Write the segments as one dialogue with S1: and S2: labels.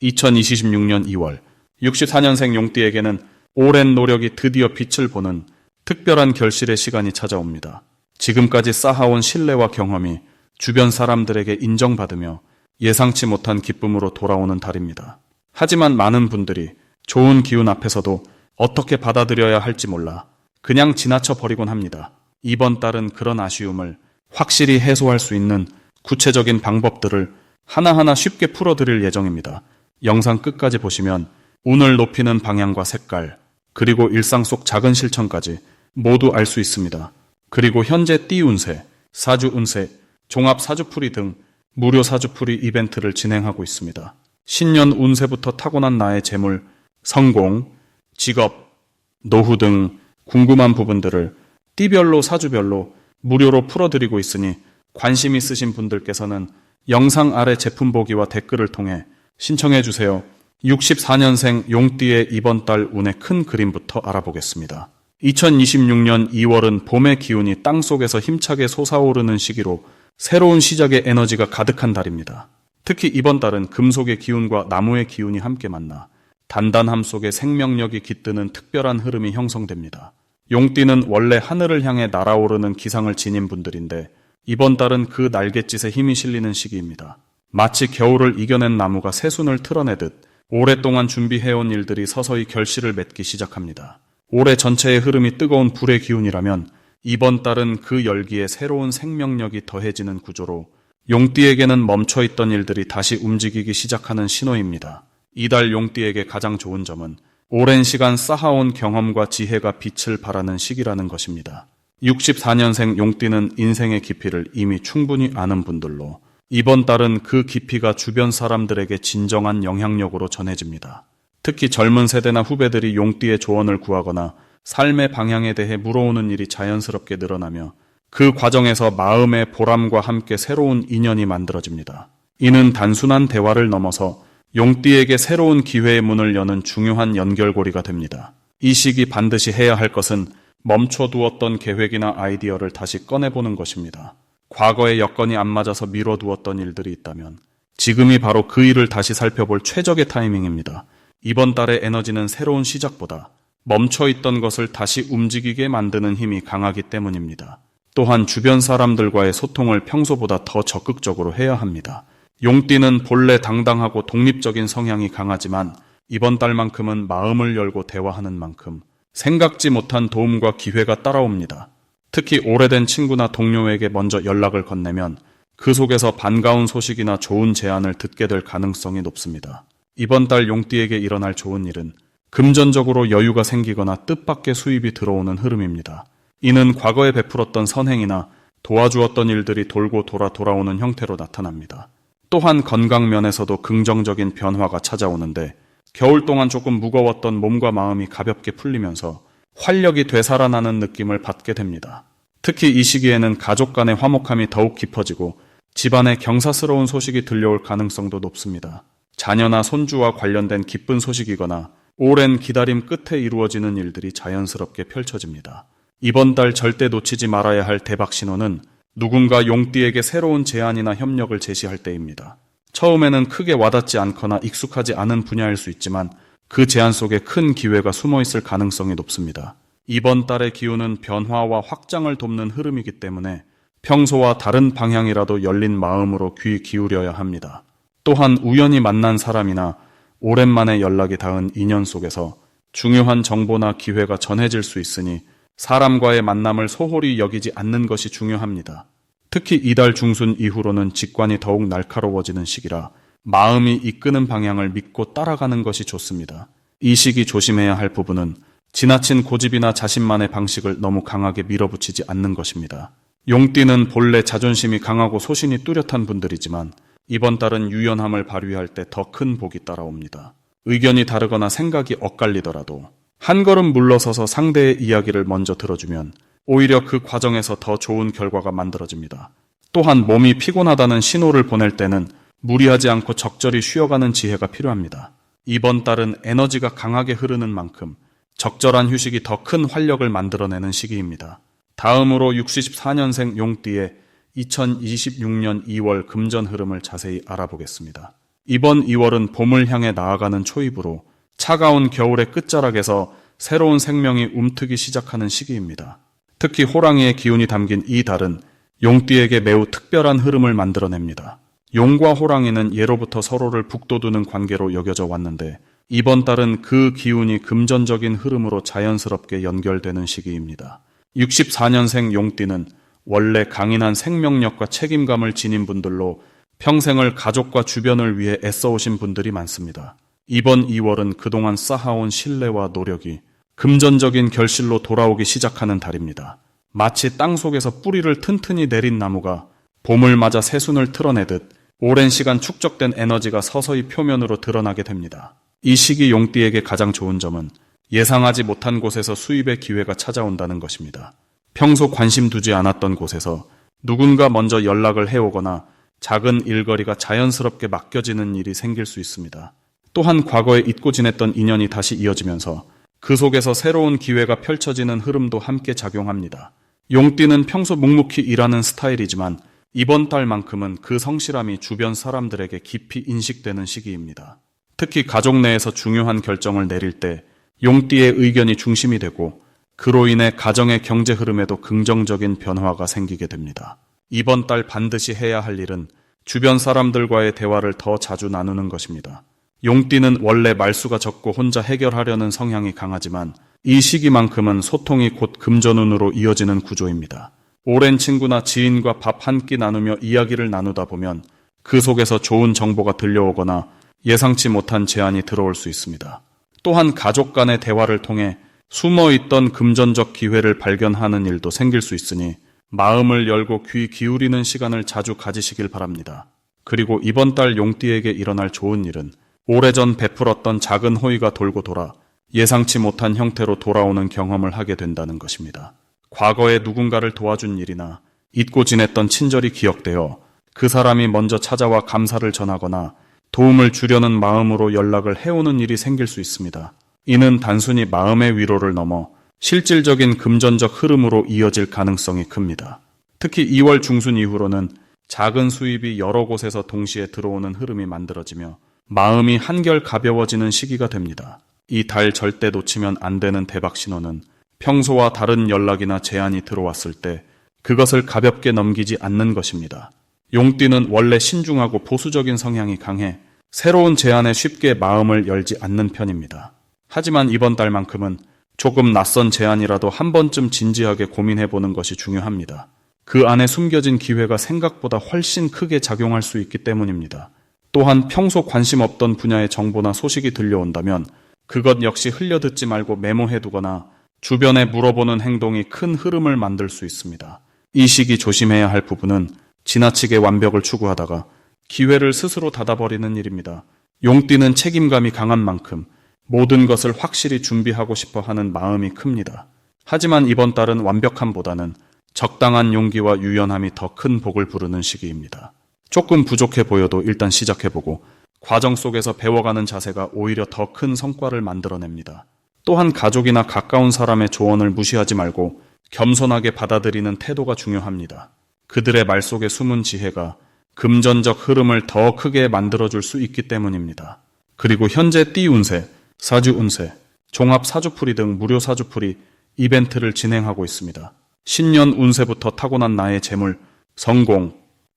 S1: 2026년 2월 64년생 용띠에게는 오랜 노력이 드디어 빛을 보는 특별한 결실의 시간이 찾아옵니다. 지금까지 쌓아온 신뢰와 경험이 주변 사람들에게 인정받으며 예상치 못한 기쁨으로 돌아오는 달입니다. 하지만 많은 분들이 좋은 기운 앞에서도 어떻게 받아들여야 할지 몰라 그냥 지나쳐 버리곤 합니다. 이번 달은 그런 아쉬움을 확실히 해소할 수 있는 구체적인 방법들을 하나하나 쉽게 풀어드릴 예정입니다. 영상 끝까지 보시면 운을 높이는 방향과 색깔, 그리고 일상 속 작은 실천까지 모두 알 수 있습니다. 그리고 현재 띠 운세, 사주 운세, 종합 사주풀이 등 무료 사주풀이 이벤트를 진행하고 있습니다. 신년 운세부터 타고난 나의 재물, 성공, 직업, 노후 등 궁금한 부분들을 띠별로 사주별로 무료로 풀어드리고 있으니 관심 있으신 분들께서는 영상 아래 제품 보기와 댓글을 통해 신청해주세요. 64년생 용띠의 이번 달 운의 큰 그림부터 알아보겠습니다. 2026년 2월은 봄의 기운이 땅속에서 힘차게 솟아오르는 시기로 새로운 시작의 에너지가 가득한 달입니다. 특히 이번 달은 금속의 기운과 나무의 기운이 함께 만나 단단함 속에 생명력이 깃드는 특별한 흐름이 형성됩니다. 용띠는 원래 하늘을 향해 날아오르는 기상을 지닌 분들인데 이번 달은 그 날갯짓에 힘이 실리는 시기입니다. 마치 겨울을 이겨낸 나무가 새순을 틀어내듯 오랫동안 준비해온 일들이 서서히 결실을 맺기 시작합니다. 올해 전체의 흐름이 뜨거운 불의 기운이라면 이번 달은 그 열기에 새로운 생명력이 더해지는 구조로 용띠에게는 멈춰있던 일들이 다시 움직이기 시작하는 신호입니다. 이달 용띠에게 가장 좋은 점은 오랜 시간 쌓아온 경험과 지혜가 빛을 발하는 시기라는 것입니다. 64년생 용띠는 인생의 깊이를 이미 충분히 아는 분들로 이번 달은 그 깊이가 주변 사람들에게 진정한 영향력으로 전해집니다. 특히 젊은 세대나 후배들이 용띠의 조언을 구하거나 삶의 방향에 대해 물어오는 일이 자연스럽게 늘어나며 그 과정에서 마음의 보람과 함께 새로운 인연이 만들어집니다. 이는 단순한 대화를 넘어서 용띠에게 새로운 기회의 문을 여는 중요한 연결고리가 됩니다. 이 시기 반드시 해야 할 것은 멈춰두었던 계획이나 아이디어를 다시 꺼내보는 것입니다. 과거의 여건이 안 맞아서 미뤄두었던 일들이 있다면 지금이 바로 그 일을 다시 살펴볼 최적의 타이밍입니다. 이번 달의 에너지는 새로운 시작보다 멈춰있던 것을 다시 움직이게 만드는 힘이 강하기 때문입니다. 또한 주변 사람들과의 소통을 평소보다 더 적극적으로 해야 합니다. 용띠는 본래 당당하고 독립적인 성향이 강하지만 이번 달만큼은 마음을 열고 대화하는 만큼 생각지 못한 도움과 기회가 따라옵니다. 특히 오래된 친구나 동료에게 먼저 연락을 건네면 그 속에서 반가운 소식이나 좋은 제안을 듣게 될 가능성이 높습니다. 이번 달 용띠에게 일어날 좋은 일은 금전적으로 여유가 생기거나 뜻밖의 수입이 들어오는 흐름입니다. 이는 과거에 베풀었던 선행이나 도와주었던 일들이 돌고 돌아오는 형태로 나타납니다. 또한 건강 면에서도 긍정적인 변화가 찾아오는데 겨울 동안 조금 무거웠던 몸과 마음이 가볍게 풀리면서 활력이 되살아나는 느낌을 받게 됩니다. 특히 이 시기에는 가족 간의 화목함이 더욱 깊어지고 집안에 경사스러운 소식이 들려올 가능성도 높습니다. 자녀나 손주와 관련된 기쁜 소식이거나 오랜 기다림 끝에 이루어지는 일들이 자연스럽게 펼쳐집니다. 이번 달 절대 놓치지 말아야 할 대박 신호는 누군가 용띠에게 새로운 제안이나 협력을 제시할 때입니다. 처음에는 크게 와닿지 않거나 익숙하지 않은 분야일 수 있지만 그 제안 속에 큰 기회가 숨어 있을 가능성이 높습니다. 이번 달의 기운은 변화와 확장을 돕는 흐름이기 때문에 평소와 다른 방향이라도 열린 마음으로 귀 기울여야 합니다. 또한 우연히 만난 사람이나 오랜만에 연락이 닿은 인연 속에서 중요한 정보나 기회가 전해질 수 있으니 사람과의 만남을 소홀히 여기지 않는 것이 중요합니다. 특히 이달 중순 이후로는 직관이 더욱 날카로워지는 시기라 마음이 이끄는 방향을 믿고 따라가는 것이 좋습니다. 이 시기 조심해야 할 부분은 지나친 고집이나 자신만의 방식을 너무 강하게 밀어붙이지 않는 것입니다. 용띠는 본래 자존심이 강하고 소신이 뚜렷한 분들이지만 이번 달은 유연함을 발휘할 때 더 큰 복이 따라옵니다. 의견이 다르거나 생각이 엇갈리더라도 한 걸음 물러서서 상대의 이야기를 먼저 들어주면 오히려 그 과정에서 더 좋은 결과가 만들어집니다. 또한 몸이 피곤하다는 신호를 보낼 때는 무리하지 않고 적절히 쉬어가는 지혜가 필요합니다. 이번 달은 에너지가 강하게 흐르는 만큼 적절한 휴식이 더 큰 활력을 만들어내는 시기입니다. 다음으로 64년생 용띠의 2026년 2월 금전 흐름을 자세히 알아보겠습니다. 이번 2월은 봄을 향해 나아가는 초입으로 차가운 겨울의 끝자락에서 새로운 생명이 움트기 시작하는 시기입니다. 특히 호랑이의 기운이 담긴 이 달은 용띠에게 매우 특별한 흐름을 만들어냅니다. 용과 호랑이는 예로부터 서로를 북돋우는 관계로 여겨져 왔는데 이번 달은 그 기운이 금전적인 흐름으로 자연스럽게 연결되는 시기입니다. 64년생 용띠는 원래 강인한 생명력과 책임감을 지닌 분들로 평생을 가족과 주변을 위해 애써오신 분들이 많습니다. 이번 2월은 그동안 쌓아온 신뢰와 노력이 금전적인 결실로 돌아오기 시작하는 달입니다. 마치 땅속에서 뿌리를 튼튼히 내린 나무가 봄을 맞아 새순을 틀어내듯 오랜 시간 축적된 에너지가 서서히 표면으로 드러나게 됩니다. 이 시기 용띠에게 가장 좋은 점은 예상하지 못한 곳에서 수입의 기회가 찾아온다는 것입니다. 평소 관심 두지 않았던 곳에서 누군가 먼저 연락을 해오거나 작은 일거리가 자연스럽게 맡겨지는 일이 생길 수 있습니다. 또한 과거에 잊고 지냈던 인연이 다시 이어지면서 그 속에서 새로운 기회가 펼쳐지는 흐름도 함께 작용합니다. 용띠는 평소 묵묵히 일하는 스타일이지만 이번 달만큼은 그 성실함이 주변 사람들에게 깊이 인식되는 시기입니다. 특히 가족 내에서 중요한 결정을 내릴 때 용띠의 의견이 중심이 되고 그로 인해 가정의 경제 흐름에도 긍정적인 변화가 생기게 됩니다. 이번 달 반드시 해야 할 일은 주변 사람들과의 대화를 더 자주 나누는 것입니다. 용띠는 원래 말수가 적고 혼자 해결하려는 성향이 강하지만 이 시기만큼은 소통이 곧 금전운으로 이어지는 구조입니다. 오랜 친구나 지인과 밥 한 끼 나누며 이야기를 나누다 보면 그 속에서 좋은 정보가 들려오거나 예상치 못한 제안이 들어올 수 있습니다. 또한 가족 간의 대화를 통해 숨어있던 금전적 기회를 발견하는 일도 생길 수 있으니 마음을 열고 귀 기울이는 시간을 자주 가지시길 바랍니다. 그리고 이번 달 용띠에게 일어날 좋은 일은 오래전 베풀었던 작은 호의가 돌고 돌아 예상치 못한 형태로 돌아오는 경험을 하게 된다는 것입니다. 과거에 누군가를 도와준 일이나 잊고 지냈던 친절이 기억되어 그 사람이 먼저 찾아와 감사를 전하거나 도움을 주려는 마음으로 연락을 해오는 일이 생길 수 있습니다. 이는 단순히 마음의 위로를 넘어 실질적인 금전적 흐름으로 이어질 가능성이 큽니다. 특히 2월 중순 이후로는 작은 수입이 여러 곳에서 동시에 들어오는 흐름이 만들어지며 마음이 한결 가벼워지는 시기가 됩니다. 이 달 절대 놓치면 안 되는 대박 신호는 평소와 다른 연락이나 제안이 들어왔을 때 그것을 가볍게 넘기지 않는 것입니다. 용띠는 원래 신중하고 보수적인 성향이 강해 새로운 제안에 쉽게 마음을 열지 않는 편입니다. 하지만 이번 달만큼은 조금 낯선 제안이라도 한 번쯤 진지하게 고민해보는 것이 중요합니다. 그 안에 숨겨진 기회가 생각보다 훨씬 크게 작용할 수 있기 때문입니다. 또한 평소 관심 없던 분야의 정보나 소식이 들려온다면 그것 역시 흘려듣지 말고 메모해두거나 주변에 물어보는 행동이 큰 흐름을 만들 수 있습니다. 이 시기 조심해야 할 부분은 지나치게 완벽을 추구하다가 기회를 스스로 닫아버리는 일입니다. 용띠는 책임감이 강한 만큼 모든 것을 확실히 준비하고 싶어 하는 마음이 큽니다. 하지만 이번 달은 완벽함보다는 적당한 용기와 유연함이 더 큰 복을 부르는 시기입니다. 조금 부족해 보여도 일단 시작해보고 과정 속에서 배워가는 자세가 오히려 더 큰 성과를 만들어냅니다. 또한 가족이나 가까운 사람의 조언을 무시하지 말고 겸손하게 받아들이는 태도가 중요합니다. 그들의 말 속에 숨은 지혜가 금전적 흐름을 더 크게 만들어줄 수 있기 때문입니다. 그리고 현재 띠 운세, 사주 운세, 종합 사주풀이 등 무료 사주풀이 이벤트를 진행하고 있습니다. 신년 운세부터 타고난 나의 재물, 성공,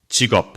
S1: 직업,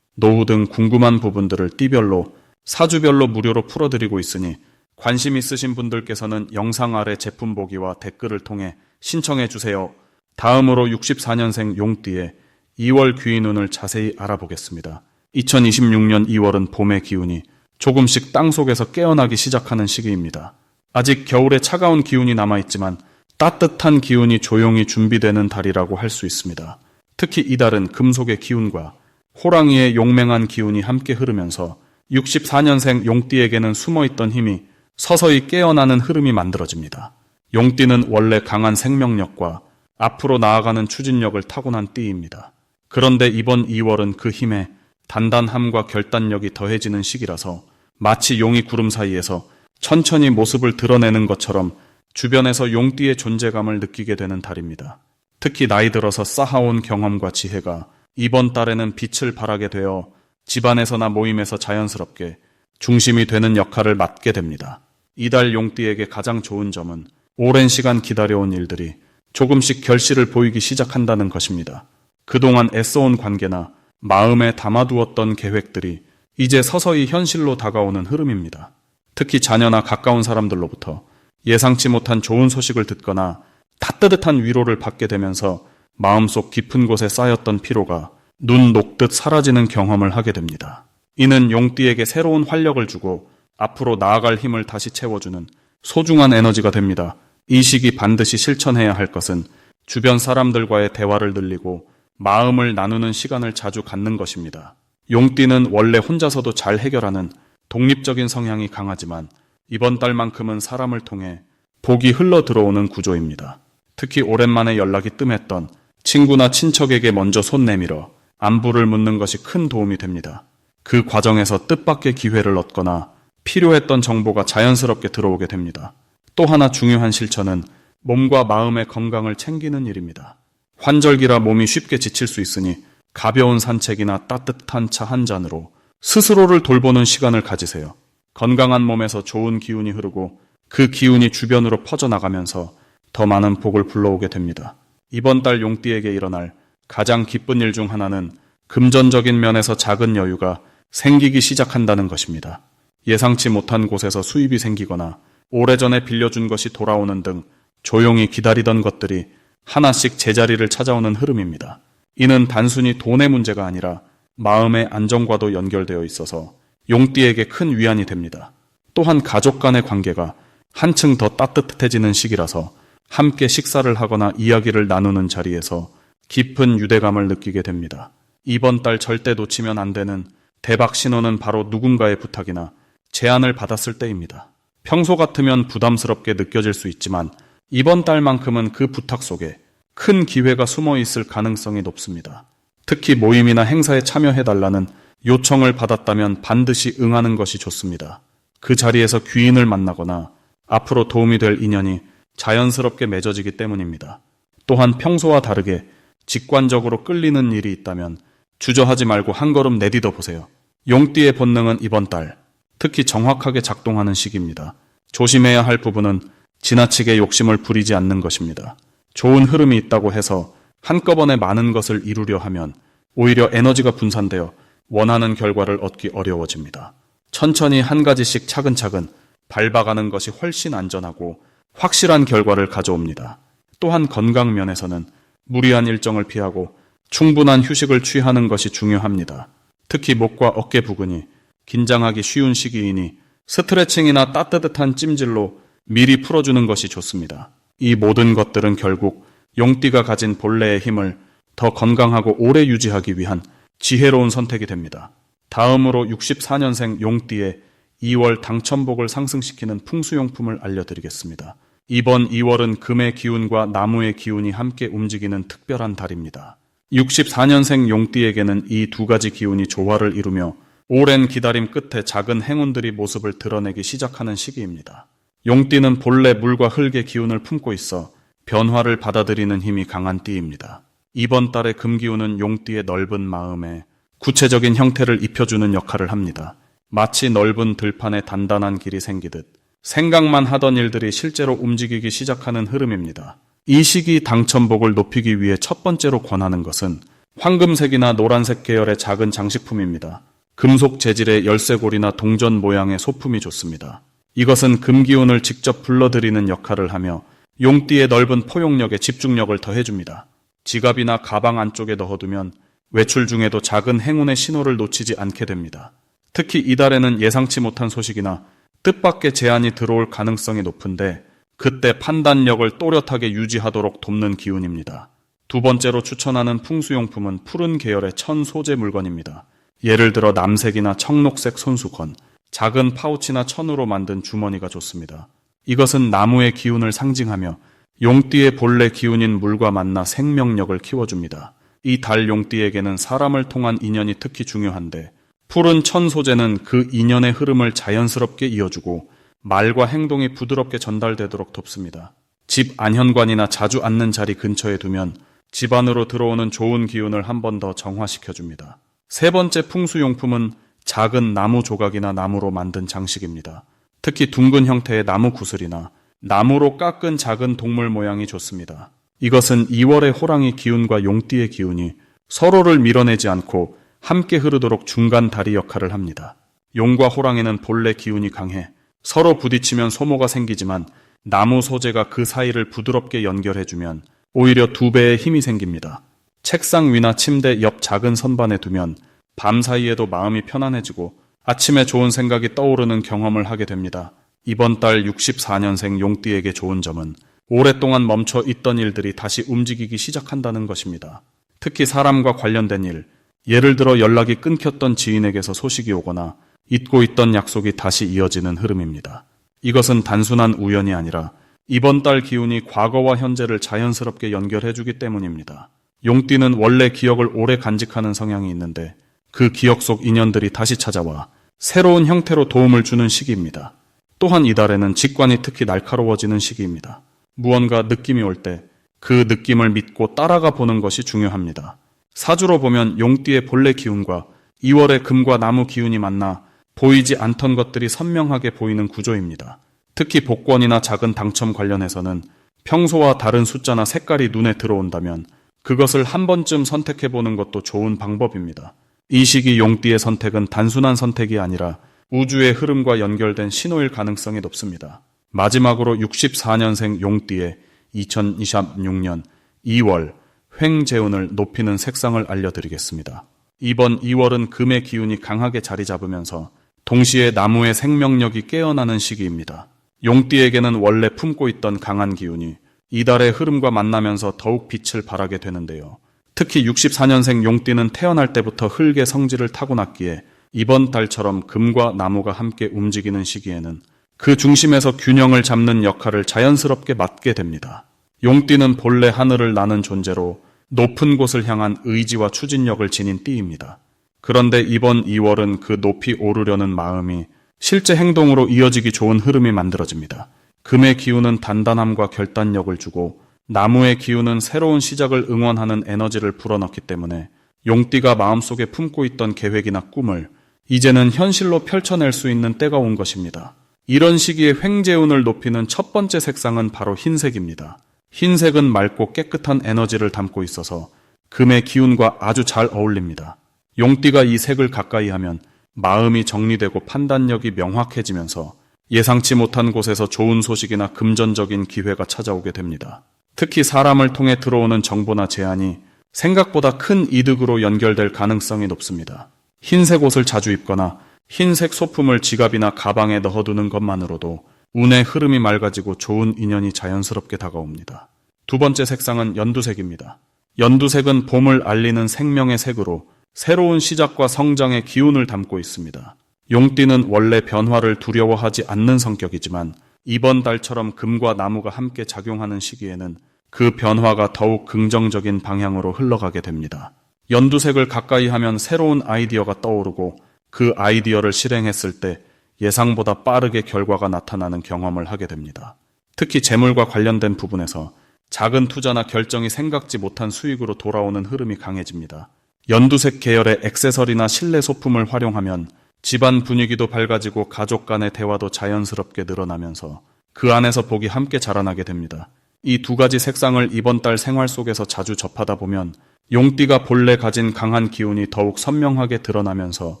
S1: 노후 등 궁금한 부분들을 띠별로 사주별로 무료로 풀어드리고 있으니 관심 있으신 분들께서는 영상 아래 제품 보기와 댓글을 통해 신청해 주세요. 다음으로 64년생 용띠의 2월 귀인운을 자세히 알아보겠습니다. 2026년 2월은 봄의 기운이 조금씩 땅속에서 깨어나기 시작하는 시기입니다. 아직 겨울의 차가운 기운이 남아있지만 따뜻한 기운이 조용히 준비되는 달이라고 할 수 있습니다. 특히 이달은 금속의 기운과 호랑이의 용맹한 기운이 함께 흐르면서 64년생 용띠에게는 숨어있던 힘이 서서히 깨어나는 흐름이 만들어집니다. 용띠는 원래 강한 생명력과 앞으로 나아가는 추진력을 타고난 띠입니다. 그런데 이번 2월은 그 힘에 단단함과 결단력이 더해지는 시기라서 마치 용이 구름 사이에서 천천히 모습을 드러내는 것처럼 주변에서 용띠의 존재감을 느끼게 되는 달입니다. 특히 나이 들어서 쌓아온 경험과 지혜가 이번 달에는 빛을 발하게 되어 집안에서나 모임에서 자연스럽게 중심이 되는 역할을 맡게 됩니다. 이달 용띠에게 가장 좋은 점은 오랜 시간 기다려온 일들이 조금씩 결실을 보이기 시작한다는 것입니다. 그동안 애써온 관계나 마음에 담아두었던 계획들이 이제 서서히 현실로 다가오는 흐름입니다. 특히 자녀나 가까운 사람들로부터 예상치 못한 좋은 소식을 듣거나 따뜻한 위로를 받게 되면서 마음속 깊은 곳에 쌓였던 피로가 눈 녹듯 사라지는 경험을 하게 됩니다. 이는 용띠에게 새로운 활력을 주고 앞으로 나아갈 힘을 다시 채워주는 소중한 에너지가 됩니다. 이 시기 반드시 실천해야 할 것은 주변 사람들과의 대화를 늘리고 마음을 나누는 시간을 자주 갖는 것입니다. 용띠는 원래 혼자서도 잘 해결하는 독립적인 성향이 강하지만 이번 달만큼은 사람을 통해 복이 흘러 들어오는 구조입니다. 특히 오랜만에 연락이 뜸했던 친구나 친척에게 먼저 손 내밀어 안부를 묻는 것이 큰 도움이 됩니다. 그 과정에서 뜻밖의 기회를 얻거나 필요했던 정보가 자연스럽게 들어오게 됩니다. 또 하나 중요한 실천은 몸과 마음의 건강을 챙기는 일입니다. 환절기라 몸이 쉽게 지칠 수 있으니 가벼운 산책이나 따뜻한 차 한 잔으로 스스로를 돌보는 시간을 가지세요. 건강한 몸에서 좋은 기운이 흐르고 그 기운이 주변으로 퍼져나가면서 더 많은 복을 불러오게 됩니다. 이번 달 용띠에게 일어날 가장 기쁜 일 중 하나는 금전적인 면에서 작은 여유가 생기기 시작한다는 것입니다. 예상치 못한 곳에서 수입이 생기거나 오래전에 빌려준 것이 돌아오는 등 조용히 기다리던 것들이 하나씩 제자리를 찾아오는 흐름입니다. 이는 단순히 돈의 문제가 아니라 마음의 안정과도 연결되어 있어서 용띠에게 큰 위안이 됩니다. 또한 가족 간의 관계가 한층 더 따뜻해지는 시기라서 함께 식사를 하거나 이야기를 나누는 자리에서 깊은 유대감을 느끼게 됩니다. 이번 달 절대 놓치면 안 되는 대박 신호는 바로 누군가의 부탁이나 제안을 받았을 때입니다. 평소 같으면 부담스럽게 느껴질 수 있지만 이번 달만큼은 그 부탁 속에 큰 기회가 숨어 있을 가능성이 높습니다. 특히 모임이나 행사에 참여해달라는 요청을 받았다면 반드시 응하는 것이 좋습니다. 그 자리에서 귀인을 만나거나 앞으로 도움이 될 인연이 자연스럽게 맺어지기 때문입니다. 또한 평소와 다르게 직관적으로 끌리는 일이 있다면 주저하지 말고 한 걸음 내디뎌 보세요. 용띠의 본능은 이번 달 특히 정확하게 작동하는 시기입니다. 조심해야 할 부분은 지나치게 욕심을 부리지 않는 것입니다. 좋은 흐름이 있다고 해서 한꺼번에 많은 것을 이루려 하면 오히려 에너지가 분산되어 원하는 결과를 얻기 어려워집니다. 천천히 한 가지씩 차근차근 밟아가는 것이 훨씬 안전하고 확실한 결과를 가져옵니다. 또한 건강 면에서는 무리한 일정을 피하고 충분한 휴식을 취하는 것이 중요합니다. 특히 목과 어깨 부근이 긴장하기 쉬운 시기이니 스트레칭이나 따뜻한 찜질로 미리 풀어주는 것이 좋습니다. 이 모든 것들은 결국 용띠가 가진 본래의 힘을 더 건강하고 오래 유지하기 위한 지혜로운 선택이 됩니다. 다음으로 64년생 용띠의 2월 당첨복을 상승시키는 풍수용품을 알려드리겠습니다. 이번 2월은 금의 기운과 나무의 기운이 함께 움직이는 특별한 달입니다. 64년생 용띠에게는 이 두 가지 기운이 조화를 이루며 오랜 기다림 끝에 작은 행운들이 모습을 드러내기 시작하는 시기입니다. 용띠는 본래 물과 흙의 기운을 품고 있어 변화를 받아들이는 힘이 강한 띠입니다. 이번 달의 금기운은 용띠의 넓은 마음에 구체적인 형태를 입혀주는 역할을 합니다. 마치 넓은 들판에 단단한 길이 생기듯 생각만 하던 일들이 실제로 움직이기 시작하는 흐름입니다. 이 시기 당첨복을 높이기 위해 첫 번째로 권하는 것은 황금색이나 노란색 계열의 작은 장식품입니다. 금속 재질의 열쇠고리나 동전 모양의 소품이 좋습니다. 이것은 금기운을 직접 불러들이는 역할을 하며 용띠의 넓은 포용력에 집중력을 더해줍니다. 지갑이나 가방 안쪽에 넣어두면 외출 중에도 작은 행운의 신호를 놓치지 않게 됩니다. 특히 이달에는 예상치 못한 소식이나 뜻밖의 제안이 들어올 가능성이 높은데 그때 판단력을 또렷하게 유지하도록 돕는 기운입니다. 두 번째로 추천하는 풍수용품은 푸른 계열의 천 소재 물건입니다. 예를 들어 남색이나 청록색 손수건, 작은 파우치나 천으로 만든 주머니가 좋습니다. 이것은 나무의 기운을 상징하며 용띠의 본래 기운인 물과 만나 생명력을 키워줍니다. 이 달 용띠에게는 사람을 통한 인연이 특히 중요한데 푸른 천 소재는 그 인연의 흐름을 자연스럽게 이어주고 말과 행동이 부드럽게 전달되도록 돕습니다. 집 안현관이나 자주 앉는 자리 근처에 두면 집 안으로 들어오는 좋은 기운을 한 번 더 정화시켜줍니다. 세 번째 풍수용품은 작은 나무 조각이나 나무로 만든 장식입니다. 특히 둥근 형태의 나무 구슬이나 나무로 깎은 작은 동물 모양이 좋습니다. 이것은 2월의 호랑이 기운과 용띠의 기운이 서로를 밀어내지 않고 함께 흐르도록 중간 다리 역할을 합니다. 용과 호랑이는 본래 기운이 강해 서로 부딪히면 소모가 생기지만 나무 소재가 그 사이를 부드럽게 연결해주면 오히려 2배의 힘이 생깁니다. 책상 위나 침대 옆 작은 선반에 두면 밤 사이에도 마음이 편안해지고 아침에 좋은 생각이 떠오르는 경험을 하게 됩니다. 이번 달 64년생 용띠에게 좋은 점은 오랫동안 멈춰 있던 일들이 다시 움직이기 시작한다는 것입니다. 특히 사람과 관련된 일, 예를 들어 연락이 끊겼던 지인에게서 소식이 오거나 잊고 있던 약속이 다시 이어지는 흐름입니다. 이것은 단순한 우연이 아니라 이번 달 기운이 과거와 현재를 자연스럽게 연결해주기 때문입니다. 용띠는 원래 기억을 오래 간직하는 성향이 있는데 그 기억 속 인연들이 다시 찾아와 새로운 형태로 도움을 주는 시기입니다. 또한 이달에는 직관이 특히 날카로워지는 시기입니다. 무언가 느낌이 올 때 그 느낌을 믿고 따라가 보는 것이 중요합니다. 사주로 보면 용띠의 본래 기운과 2월의 금과 나무 기운이 만나 보이지 않던 것들이 선명하게 보이는 구조입니다. 특히 복권이나 작은 당첨 관련해서는 평소와 다른 숫자나 색깔이 눈에 들어온다면 그것을 한 번쯤 선택해보는 것도 좋은 방법입니다. 이 시기 용띠의 선택은 단순한 선택이 아니라 우주의 흐름과 연결된 신호일 가능성이 높습니다. 마지막으로 64년생 용띠의 2026년 2월 횡재운을 높이는 색상을 알려드리겠습니다. 이번 2월은 금의 기운이 강하게 자리 잡으면서 동시에 나무의 생명력이 깨어나는 시기입니다. 용띠에게는 원래 품고 있던 강한 기운이 이달의 흐름과 만나면서 더욱 빛을 발하게 되는데요. 특히 64년생 용띠는 태어날 때부터 흙의 성질을 타고났기에 이번 달처럼 금과 나무가 함께 움직이는 시기에는 그 중심에서 균형을 잡는 역할을 자연스럽게 맡게 됩니다. 용띠는 본래 하늘을 나는 존재로 높은 곳을 향한 의지와 추진력을 지닌 띠입니다. 그런데 이번 2월은 그 높이 오르려는 마음이 실제 행동으로 이어지기 좋은 흐름이 만들어집니다. 금의 기운은 단단함과 결단력을 주고 나무의 기운은 새로운 시작을 응원하는 에너지를 불어넣기 때문에 용띠가 마음속에 품고 있던 계획이나 꿈을 이제는 현실로 펼쳐낼 수 있는 때가 온 것입니다. 이런 시기에 횡재운을 높이는 첫 번째 색상은 바로 흰색입니다. 흰색은 맑고 깨끗한 에너지를 담고 있어서 금의 기운과 아주 잘 어울립니다. 용띠가 이 색을 가까이 하면 마음이 정리되고 판단력이 명확해지면서 예상치 못한 곳에서 좋은 소식이나 금전적인 기회가 찾아오게 됩니다. 특히 사람을 통해 들어오는 정보나 제안이 생각보다 큰 이득으로 연결될 가능성이 높습니다. 흰색 옷을 자주 입거나 흰색 소품을 지갑이나 가방에 넣어두는 것만으로도 운의 흐름이 맑아지고 좋은 인연이 자연스럽게 다가옵니다. 두 번째 색상은 연두색입니다. 연두색은 봄을 알리는 생명의 색으로 새로운 시작과 성장의 기운을 담고 있습니다. 용띠는 원래 변화를 두려워하지 않는 성격이지만 이번 달처럼 금과 나무가 함께 작용하는 시기에는 그 변화가 더욱 긍정적인 방향으로 흘러가게 됩니다. 연두색을 가까이 하면 새로운 아이디어가 떠오르고 그 아이디어를 실행했을 때 예상보다 빠르게 결과가 나타나는 경험을 하게 됩니다. 특히 재물과 관련된 부분에서 작은 투자나 결정이 생각지 못한 수익으로 돌아오는 흐름이 강해집니다. 연두색 계열의 액세서리나 실내 소품을 활용하면 집안 분위기도 밝아지고 가족 간의 대화도 자연스럽게 늘어나면서 그 안에서 복이 함께 자라나게 됩니다. 이 두 가지 색상을 이번 달 생활 속에서 자주 접하다 보면 용띠가 본래 가진 강한 기운이 더욱 선명하게 드러나면서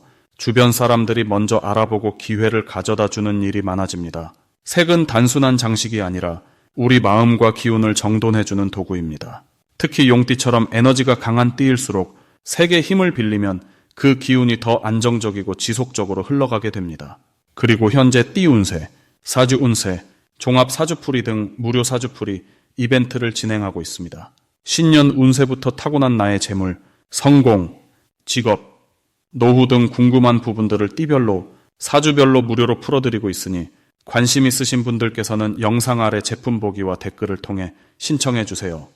S1: 주변 사람들이 먼저 알아보고 기회를 가져다 주는 일이 많아집니다. 색은 단순한 장식이 아니라 우리 마음과 기운을 정돈해주는 도구입니다. 특히 용띠처럼 에너지가 강한 띠일수록 색의 힘을 빌리면 그 기운이 더 안정적이고 지속적으로 흘러가게 됩니다. 그리고 현재 띠 운세, 사주 운세, 종합 사주풀이 등 무료 사주풀이 이벤트를 진행하고 있습니다. 신년 운세부터 타고난 나의 재물, 성공, 직업, 노후 등 궁금한 부분들을 띠별로, 사주별로 무료로 풀어드리고 있으니 관심 있으신 분들께서는 영상 아래 제품 보기와 댓글을 통해 신청해 주세요.